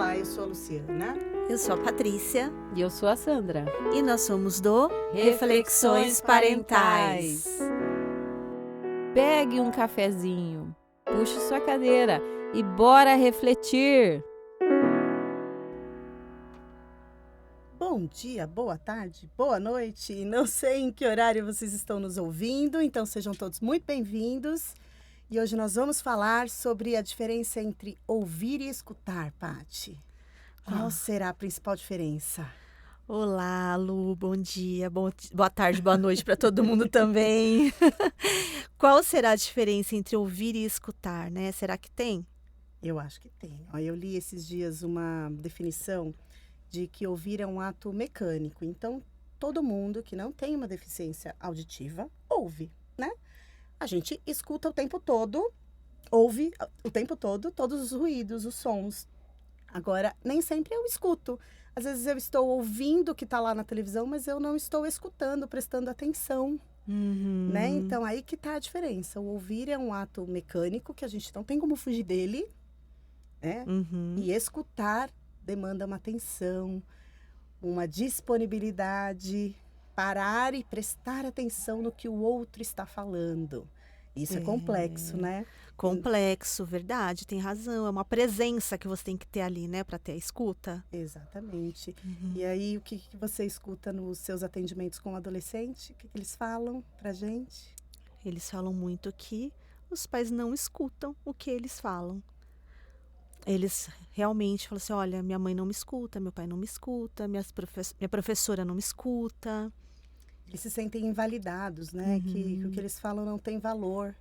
Olá, eu sou a Luciana. Eu sou a Patrícia. E eu sou a Sandra. E nós somos do Reflexões Parentais. Pegue um cafezinho, puxe sua cadeira e bora refletir. Bom dia, boa tarde, boa noite. Não sei em que horário vocês estão nos ouvindo, então sejam todos muito bem-vindos. E hoje nós vamos falar sobre a diferença entre ouvir e escutar, Paty. Qual será a principal diferença? Olá, Lu, bom dia, boa tarde, boa noite para todo mundo também. Qual será a diferença entre ouvir e escutar, né? Será que tem? Eu acho que tem. Eu li esses dias uma definição de que ouvir é um ato mecânico. Então, todo mundo que não tem uma deficiência auditiva ouve, né? A gente escuta o tempo todo, ouve o tempo todo todos os ruídos, os sons. Agora, nem sempre eu escuto. Às vezes eu estou ouvindo o que está lá na televisão, mas eu não estou escutando, prestando atenção. Né? Então, aí que está a diferença. O ouvir é um ato mecânico, que a gente não tem como fugir dele, né? E escutar demanda uma atenção, uma disponibilidade, parar e prestar atenção no que o outro está falando. Isso é complexo, né? Complexo, verdade, tem razão. É uma presença que você tem que ter ali, né, para ter a escuta. Exatamente. E aí, o que você escuta nos seus atendimentos com o adolescente? O que eles falam pra gente? Eles falam muito que os pais não escutam o que eles falam. Eles realmente falam assim, olha, minha mãe não me escuta, meu pai não me escuta, minha professora não me escuta. Eles se sentem invalidados, né? Que o que eles falam não tem valor,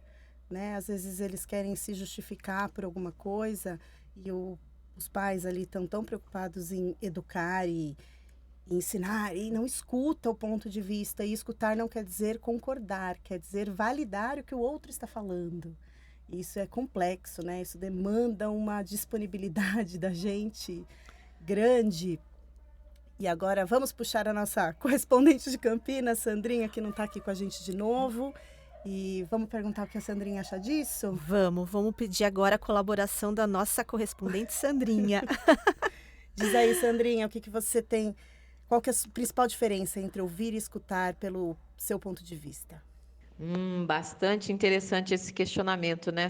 né? Às vezes eles querem se justificar por alguma coisa e os pais ali estão tão preocupados em educar e ensinar e não escuta o ponto de vista. E escutar não quer dizer concordar, quer dizer validar o que o outro está falando. Isso é complexo, né? Isso demanda uma disponibilidade da gente grande. E agora vamos puxar a nossa correspondente de Campinas, Sandrinha, que não está aqui com a gente de novo. E vamos perguntar o que a Sandrinha acha disso? Vamos pedir agora a colaboração da nossa correspondente Sandrinha. Diz aí, Sandrinha, o que você tem? Qual que é a principal diferença entre ouvir e escutar pelo seu ponto de vista? Bastante interessante esse questionamento, né?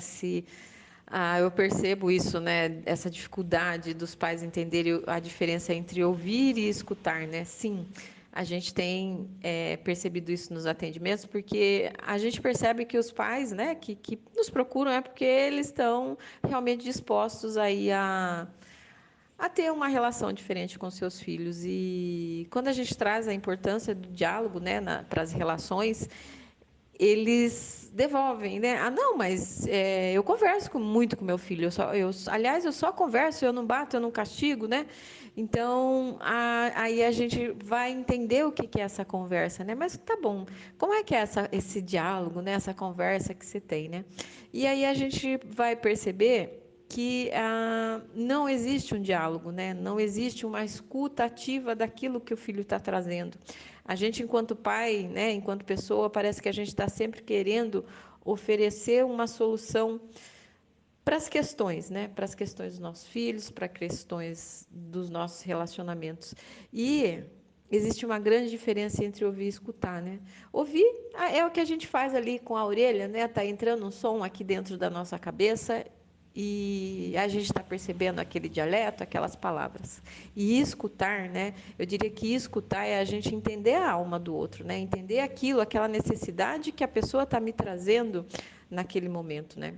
Eu percebo isso, né? Essa dificuldade dos pais entenderem a diferença entre ouvir e escutar, né? Sim, a gente tem percebido isso nos atendimentos, porque a gente percebe que os pais, né, que nos procuram é porque eles estão realmente dispostos aí a ter uma relação diferente com seus filhos. E quando a gente traz a importância do diálogo, né, para as relações, eles devolvem, né? Não, mas eu converso muito com meu filho. Aliás, eu só converso, eu não bato, eu não castigo, né? Então, aí a gente vai entender o que é essa conversa, né? Mas tá bom, como é que é esse diálogo, né? Essa conversa que você tem, né? E aí a gente vai perceber que não existe um diálogo, né? Não existe uma escuta ativa daquilo que o filho está trazendo. A gente, enquanto pai, né, enquanto pessoa, parece que a gente está sempre querendo oferecer uma solução para as questões, né? Para as questões dos nossos filhos, para questões dos nossos relacionamentos. E existe uma grande diferença entre ouvir e escutar, né? Ouvir é o que a gente faz ali com a orelha, né? Está entrando um som aqui dentro da nossa cabeça e a gente está percebendo aquele dialeto, aquelas palavras. E escutar, né? Eu diria que escutar é a gente entender a alma do outro, né? Entender aquela necessidade que a pessoa está me trazendo naquele momento, né?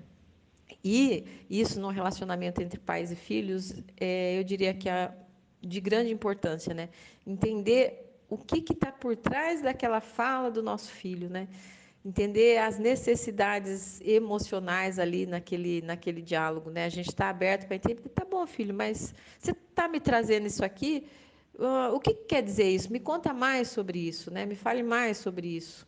E isso no relacionamento entre pais e filhos, eu diria que é de grande importância, né? Entender o que está por trás daquela fala do nosso filho, né? Entender as necessidades emocionais ali naquele diálogo, né? A gente está aberto para entender, tá bom, filho, mas você está me trazendo isso aqui? O que quer dizer isso? Me conta mais sobre isso, né? Me fale mais sobre isso.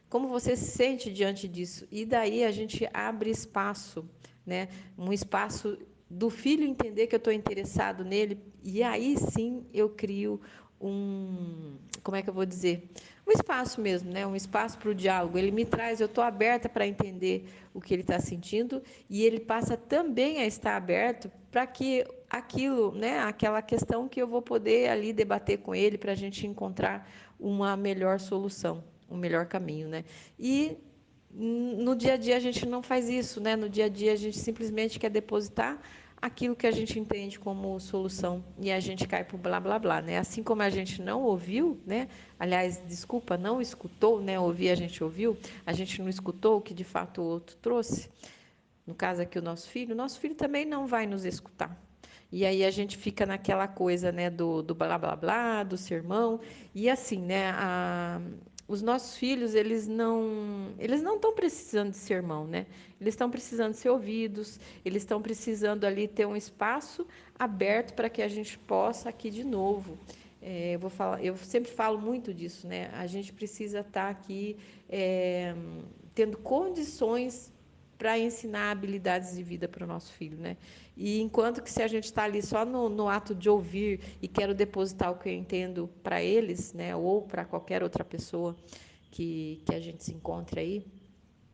Como você se sente diante disso? E daí a gente abre espaço, né? Um espaço do filho entender que eu estou interessado nele, e aí sim eu crio como é que eu vou dizer? Um espaço mesmo, né? Um espaço para o diálogo. Ele me traz, eu estou aberta para entender o que ele está sentindo, e ele passa também a estar aberto para que aquilo, né, aquela questão que eu vou poder ali debater com ele para a gente encontrar uma melhor solução, um melhor caminho, né? E no dia a dia a gente não faz isso, né? No dia a dia a gente simplesmente quer depositar aquilo que a gente entende como solução e a gente cai para blá blá blá, né? Assim como a gente não ouviu, né? Aliás, desculpa, não escutou, né? Ouvir a gente não escutou o que de fato o outro trouxe. No caso aqui o nosso filho também não vai nos escutar. E aí a gente fica naquela coisa, né, do blá blá blá, do sermão. E assim, né, os nossos filhos, eles não estão precisando de sermão, né? Eles estão precisando ser ouvidos, eles estão precisando ali ter um espaço aberto para que a gente possa aqui de novo. Eu sempre falo muito disso, né? A gente precisa estar aqui tendo condições para ensinar habilidades de vida para o nosso filho, né? E enquanto que se a gente está ali só no ato de ouvir e quero depositar o que eu entendo para eles, né? Ou para qualquer outra pessoa que a gente se encontre aí,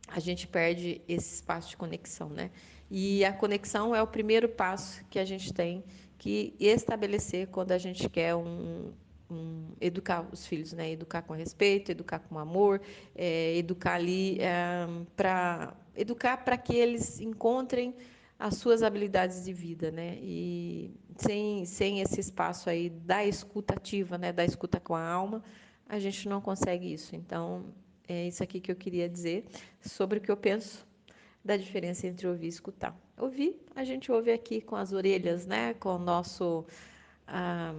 a gente perde esse espaço de conexão, né? E a conexão é o primeiro passo que a gente tem que estabelecer quando a gente quer educar os filhos, né? Educar com respeito, educar com amor, educar ali para que eles encontrem as suas habilidades de vida, né? E sem esse espaço aí da escuta ativa, né? Da escuta com a alma, a gente não consegue isso. Então, é isso aqui que eu queria dizer sobre o que eu penso da diferença entre ouvir e escutar. Ouvir, a gente ouve aqui com as orelhas, né? Com o nosso a,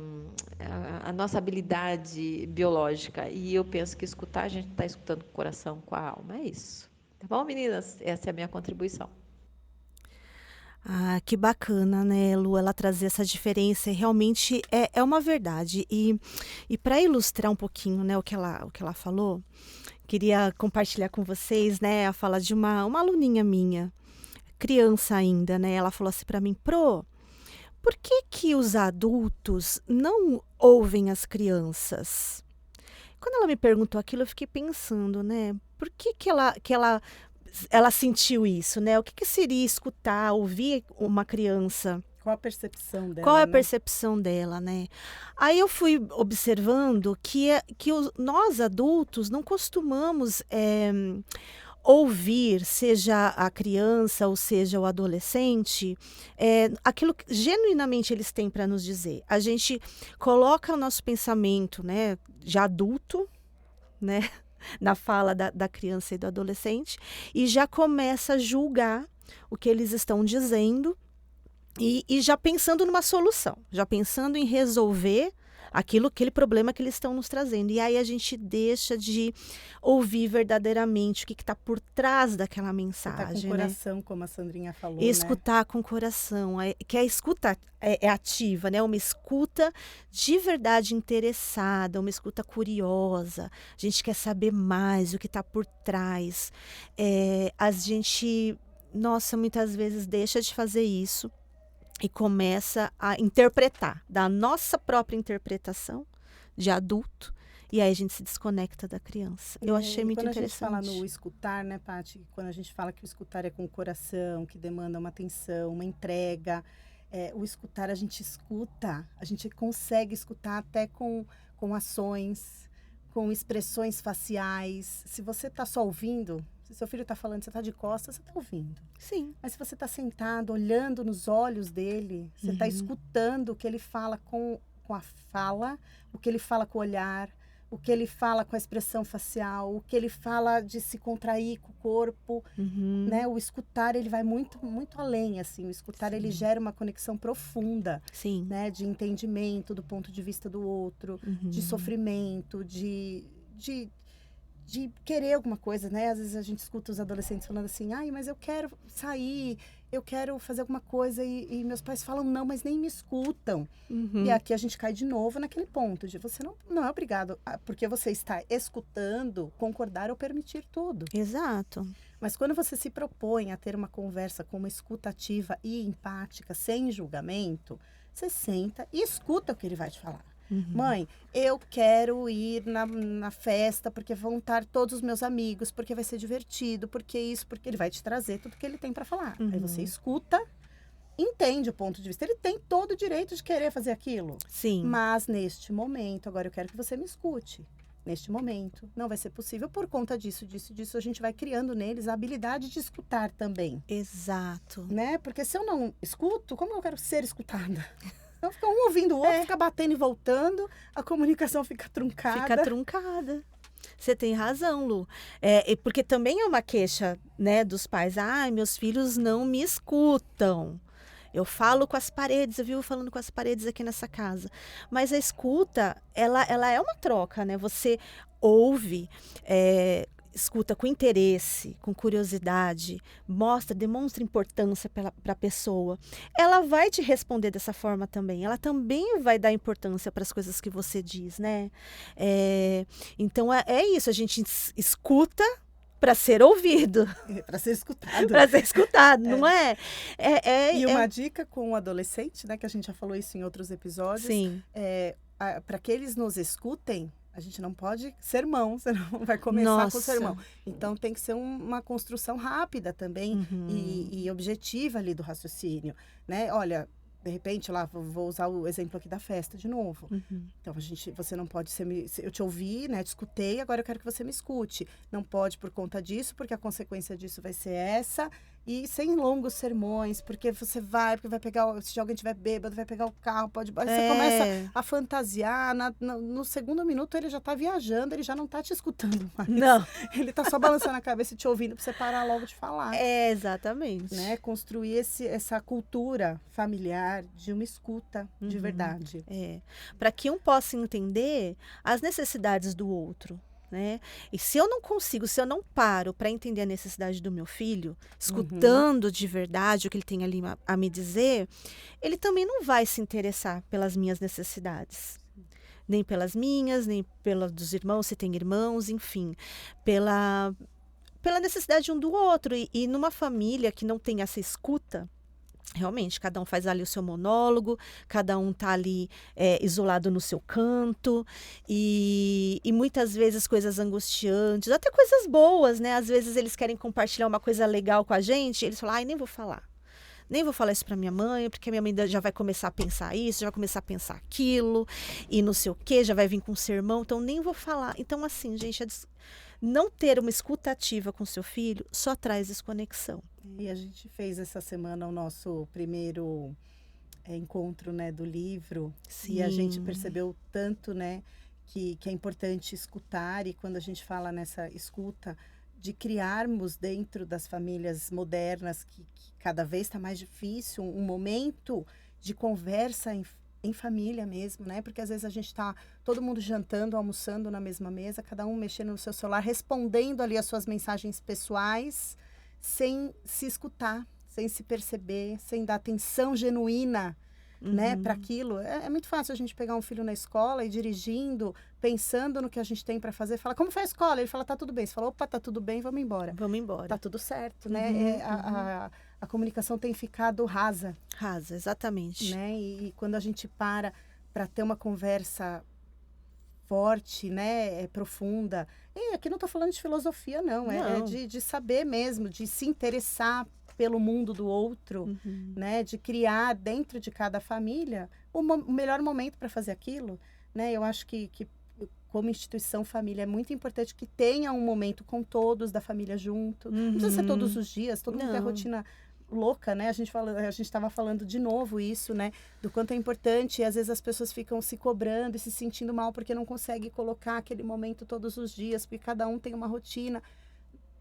a nossa habilidade biológica. E eu penso que escutar, a gente está escutando com o coração, com a alma. É isso. Tá bom, meninas? Essa é a minha contribuição. Ah, que bacana, né, Lu, ela trazer essa diferença. Realmente é uma verdade. E para ilustrar um pouquinho, né, o que ela falou, queria compartilhar com vocês, né, a fala de uma aluninha minha, criança ainda, né? Ela falou assim para mim: Pro, por que os adultos não ouvem as crianças? Quando ela me perguntou aquilo, eu fiquei pensando, né? Por que ela sentiu isso, né? O que seria escutar, ouvir uma criança? Qual a percepção Qual é dela, a né? percepção dela, né? Aí eu fui observando que nós adultos não costumamos ouvir, seja a criança ou seja o adolescente, aquilo que genuinamente eles têm para nos dizer. A gente coloca o nosso pensamento, né, já adulto, né, na fala da criança e do adolescente, e já começa a julgar o que eles estão dizendo e já pensando numa solução, já pensando em resolver aquele problema que eles estão nos trazendo. E aí a gente deixa de ouvir verdadeiramente o que está por trás daquela mensagem. Escutar com o coração, como a Sandrinha falou, escutar com o coração, que a escuta é ativa, né? Uma escuta de verdade interessada, uma escuta curiosa. A gente quer saber mais o que está por trás. A gente, nossa, muitas vezes deixa de fazer isso e começa a interpretar, da nossa própria interpretação de adulto, e aí a gente se desconecta da criança. Eu achei muito interessante. Quando a gente fala no escutar, né, Paty? Quando a gente fala que o escutar é com o coração, que demanda uma atenção, uma entrega, o escutar a gente escuta, a gente consegue escutar até com ações, com expressões faciais. Se você está só ouvindo, se seu filho está falando, você está de costas, você está ouvindo. Sim. Mas se você está sentado, olhando nos olhos dele, você está escutando o que ele fala com a fala, o que ele fala com o olhar, o que ele fala com a expressão facial, o que ele fala de se contrair com o corpo, né? O escutar, ele vai muito, muito além, assim. O escutar, ele gera uma conexão profunda, né? De entendimento do ponto de vista do outro, de sofrimento, de querer alguma coisa, né? Às vezes a gente escuta os adolescentes falando assim, ai, mas eu quero sair, eu quero fazer alguma coisa e meus pais falam não, mas nem me escutam. E aqui a gente cai de novo naquele ponto de você não é obrigado, porque você está escutando, concordar ou permitir tudo. Exato. Mas quando você se propõe a ter uma conversa com uma escuta ativa e empática, sem julgamento, você senta e escuta o que ele vai te falar. Mãe, eu quero ir na festa porque vão estar todos os meus amigos, porque vai ser divertido, porque isso, porque ele vai te trazer tudo que ele tem para falar. Aí você escuta entende o ponto de vista. Ele tem todo o direito de querer fazer aquilo. Sim. Mas neste momento, agora eu quero que você me escute. Neste momento, não vai ser possível por conta disso, a gente vai criando neles a habilidade de escutar também. Exato. Né? Porque se eu não escuto, como eu quero ser escutada? Então fica um ouvindo o outro, fica batendo e voltando, a comunicação fica truncada. Fica truncada. Você tem razão, Lu. Porque também é uma queixa, né, dos pais. Ai, meus filhos não me escutam. Eu falo com as paredes, eu vivo falando com as paredes aqui nessa casa. Mas a escuta, ela é uma troca, né? Você ouve, escuta com interesse, com curiosidade, demonstra importância para a pessoa. Ela vai te responder dessa forma também. Ela também vai dar importância para as coisas que você diz, né? Então, é isso. A gente escuta para ser ouvido. Para ser escutado. Para ser escutado, não é? E uma dica com o adolescente, né? Que a gente já falou isso em outros episódios. Sim. Para que eles nos escutem, a gente não pode sermão, senão vai começar com o sermão. Então, tem que ser uma construção rápida também e objetiva ali do raciocínio, né? Olha, de repente, lá, vou usar o exemplo aqui da festa de novo. Então, você não pode eu te ouvi, né? Te escutei, agora eu quero que você me escute. Não pode por conta disso, porque a consequência disso vai ser essa. E sem longos sermões, porque porque vai pegar, se alguém tiver bêbado, vai pegar o carro, pode... Aí você começa a fantasiar, no segundo minuto ele já tá viajando, ele já não tá te escutando mais. Não. Ele tá só balançando a cabeça e te ouvindo pra você parar logo de falar. Exatamente. Né? Construir essa cultura familiar de uma escuta de verdade. Para que um possa entender as necessidades do outro. Né? E se eu não paro para entender a necessidade do meu filho, escutando de verdade o que ele tem ali a me dizer, ele também não vai se interessar pelas minhas necessidades. Nem pelas minhas, nem pelas dos irmãos, se tem irmãos, enfim. Pela necessidade um do outro. E numa família que não tem essa escuta, realmente, cada um faz ali o seu monólogo, cada um tá ali isolado no seu canto, e muitas vezes coisas angustiantes, até coisas boas, né? Às vezes eles querem compartilhar uma coisa legal com a gente, eles falam, nem vou falar. Nem vou falar isso para minha mãe, porque minha mãe já vai começar a pensar isso, já vai começar a pensar aquilo, e não sei o quê, já vai vir com um sermão, então nem vou falar. Então, assim, gente, não ter uma escuta ativa com seu filho só traz desconexão. E a gente fez essa semana o nosso primeiro encontro, né, do livro. Sim. E a gente percebeu tanto, né, que é importante escutar. E quando a gente fala nessa escuta, de criarmos dentro das famílias modernas, que cada vez está mais difícil, um momento de conversa em família mesmo, né? Porque às vezes a gente está todo mundo jantando, almoçando na mesma mesa, cada um mexendo no seu celular, respondendo ali as suas mensagens pessoais, sem se escutar, sem se perceber, sem dar atenção genuína, né, para aquilo. É muito fácil a gente pegar um filho na escola e dirigindo, pensando no que a gente tem para fazer, fala, como foi a escola? Ele fala, tá tudo bem. Você fala, opa, tá tudo bem, vamos embora. Vamos embora. Tá tudo certo, né? A comunicação tem ficado rasa. Rasa, exatamente. Né? E quando a gente para ter uma conversa forte, né, profunda. E aqui não tô falando de filosofia, não. É de saber mesmo, de se interessar pelo mundo do outro, né, de criar dentro de cada família o melhor momento para fazer aquilo, né? Eu acho que como instituição família é muito importante que tenha um momento com todos da família junto. Não precisa ser todos os dias, todo mundo tem a rotina louca, né? A gente estava falando de novo isso, né? Do quanto é importante, e às vezes as pessoas ficam se cobrando e se sentindo mal porque não consegue colocar aquele momento todos os dias, porque cada um tem uma rotina.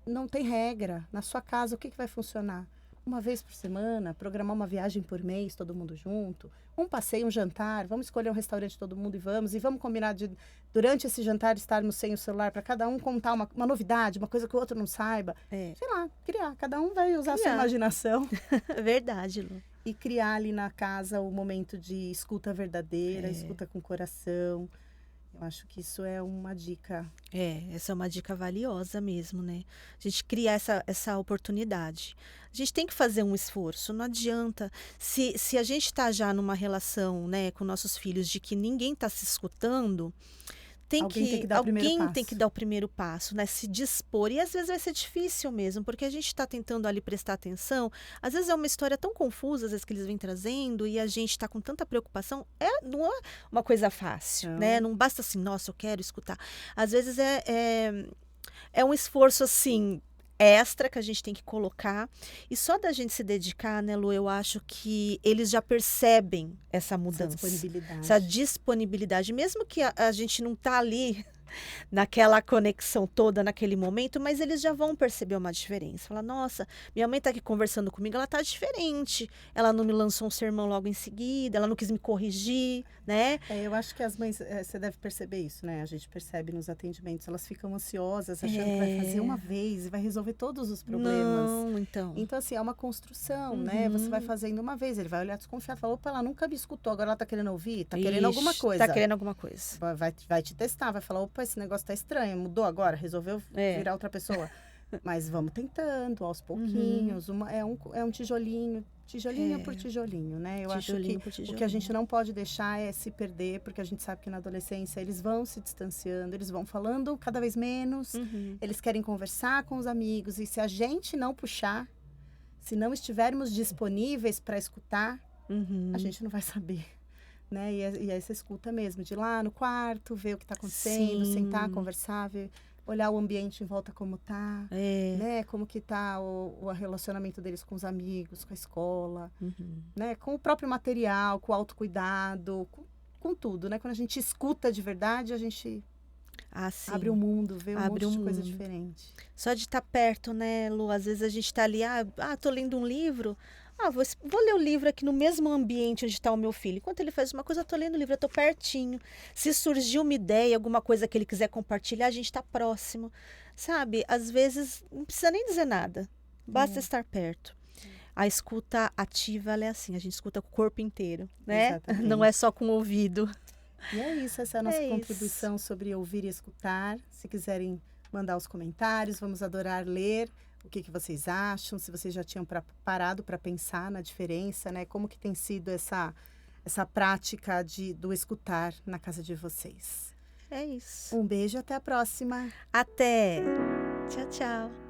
Não tem regra. Na sua casa, o que vai funcionar? Uma vez por semana, programar uma viagem por mês, todo mundo junto. Um passeio, um jantar, vamos escolher um restaurante todo mundo e vamos combinar de, durante esse jantar, estarmos sem o celular, para cada um contar uma novidade, uma coisa que o outro não saiba. Sei lá, criar. Cada um vai usar a sua imaginação. Verdade, Lu. E criar ali na casa o momento de escuta verdadeira, escuta com o coração. Eu acho que isso é uma dica. Essa é uma dica valiosa mesmo, né? A gente criar essa oportunidade. A gente tem que fazer um esforço, não adianta. Se a gente está já numa relação, né, com nossos filhos de que ninguém está se escutando, Alguém tem que dar o primeiro alguém passo. tem que dar o primeiro passo, né? Se dispor. E às vezes vai ser difícil mesmo, porque a gente está tentando ali prestar atenção. Às vezes é uma história tão confusa, às vezes que eles vêm trazendo, e a gente está com tanta preocupação. Não é uma coisa fácil, Não. né? Não basta assim, nossa, eu quero escutar. Às vezes é um esforço assim extra que a gente tem que colocar. E só da gente se dedicar, né, Lu, eu acho que eles já percebem essa Essa mudança. disponibilidade. Essa disponibilidade, mesmo que a gente não tá ali naquela conexão toda naquele momento, mas eles já vão perceber uma diferença. Fala, nossa, minha mãe tá aqui conversando comigo, ela tá diferente. Ela não me lançou um sermão logo em seguida, ela não quis me corrigir, né? Eu acho que as mães, você deve perceber isso, né? A gente percebe nos atendimentos, elas ficam ansiosas, achando que vai fazer uma vez e vai resolver todos os problemas. Não, então. Então, assim, é uma construção, né? Você vai fazendo uma vez, ele vai olhar desconfiado, fala, opa, ela nunca me escutou, agora ela tá querendo ouvir, tá querendo alguma Ixi, coisa. Tá querendo alguma coisa. Vai te testar, vai falar, opa, esse negócio tá estranho, mudou agora, resolveu virar outra pessoa. Mas vamos tentando, aos pouquinhos, é um tijolinho por tijolinho, né? Eu acho Tijolinho que por o que a tijolinho. gente não pode deixar é se perder, porque a gente sabe que na adolescência eles vão se distanciando, eles vão falando cada vez menos, eles querem conversar com os amigos, e se a gente não puxar, se não estivermos disponíveis para escutar, a gente não vai saber. Né? E essa escuta mesmo, de ir lá no quarto, ver o que está acontecendo, Sim. sentar, conversar, olhar o ambiente em volta como tá, né? Como que tá o relacionamento deles com os amigos, com a escola, né? Com o próprio material, com o autocuidado, com tudo, né? Quando a gente escuta de verdade, a gente abre o mundo, vê um monte de coisa diferente. Só de estar perto, né, Lu? Às vezes a gente tá ali, tô lendo um livro. Vou ler o livro aqui no mesmo ambiente onde está o meu filho. Enquanto ele faz uma coisa, eu tô lendo o livro, eu tô pertinho. Se surgir uma ideia, alguma coisa que ele quiser compartilhar, a gente tá próximo. Sabe? Às vezes, não precisa nem dizer nada. Basta estar perto. A escuta ativa, ela é assim, a gente escuta com o corpo inteiro, né? Exatamente. Não é só com o ouvido. E é isso, essa é a nossa contribuição sobre ouvir e escutar. Se quiserem mandar os comentários, vamos adorar ler o que vocês acham, se vocês já tinham parado para pensar na diferença, né? Como que tem sido essa prática do escutar na casa de vocês. É isso. Um beijo, até a próxima. Até! Tchau, tchau.